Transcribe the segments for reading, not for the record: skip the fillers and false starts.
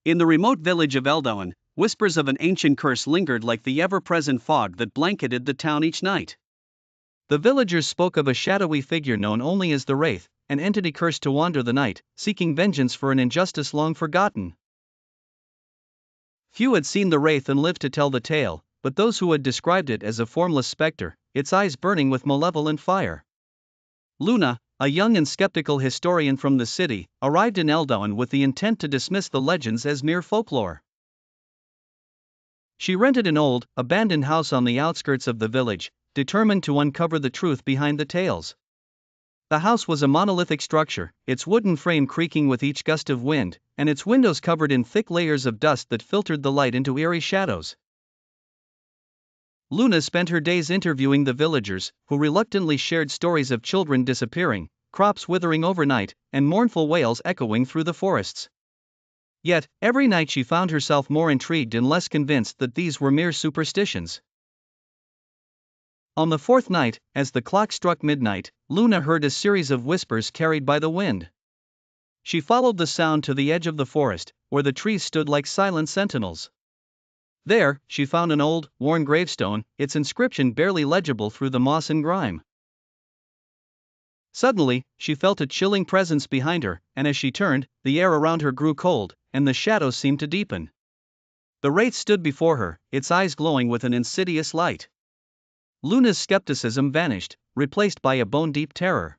In the remote village of Eldowen, whispers of an ancient curse lingered like the ever-present fog that blanketed the town each night. The villagers spoke of a shadowy figure known only as the Wraith, an entity cursed to wander the night, seeking vengeance for an injustice long forgotten. Few had seen the Wraith and lived to tell the tale, but those who had described it as a formless specter, its eyes burning with malevolent fire. Luna, a young and skeptical historian from the city, arrived in Eldowen with the intent to dismiss the legends as mere folklore. She rented an old, abandoned house on the outskirts of the village, determined to uncover the truth behind the tales. The house was a monolithic structure, its wooden frame creaking with each gust of wind, and its windows covered in thick layers of dust that filtered the light into eerie shadows. Luna spent her days interviewing the villagers, who reluctantly shared stories of children disappearing, crops withering overnight, and mournful wails echoing through the forests. Yet, every night she found herself more intrigued and less convinced that these were mere superstitions. On the fourth night, as the clock struck midnight, Luna heard a series of whispers carried by the wind. She followed the sound to the edge of the forest, where the trees stood like silent sentinels. There, she found an old, worn gravestone, its inscription barely legible through the moss and grime. Suddenly, she felt a chilling presence behind her, and as she turned, the air around her grew cold, and the shadows seemed to deepen. The Wraith stood before her, its eyes glowing with an insidious light. Luna's skepticism vanished, replaced by a bone-deep terror.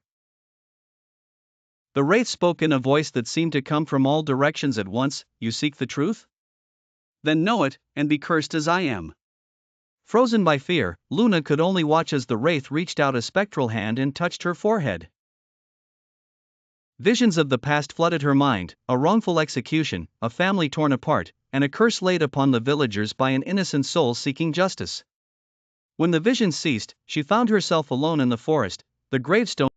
The Wraith spoke in a voice that seemed to come from all directions at once. "You seek the truth? Then know it, and be cursed as I am." Frozen by fear, Luna could only watch as the Wraith reached out a spectral hand and touched her forehead. Visions of the past flooded her mind: a wrongful execution, a family torn apart, and a curse laid upon the villagers by an innocent soul seeking justice. When the vision ceased, she found herself alone in the forest, the gravestone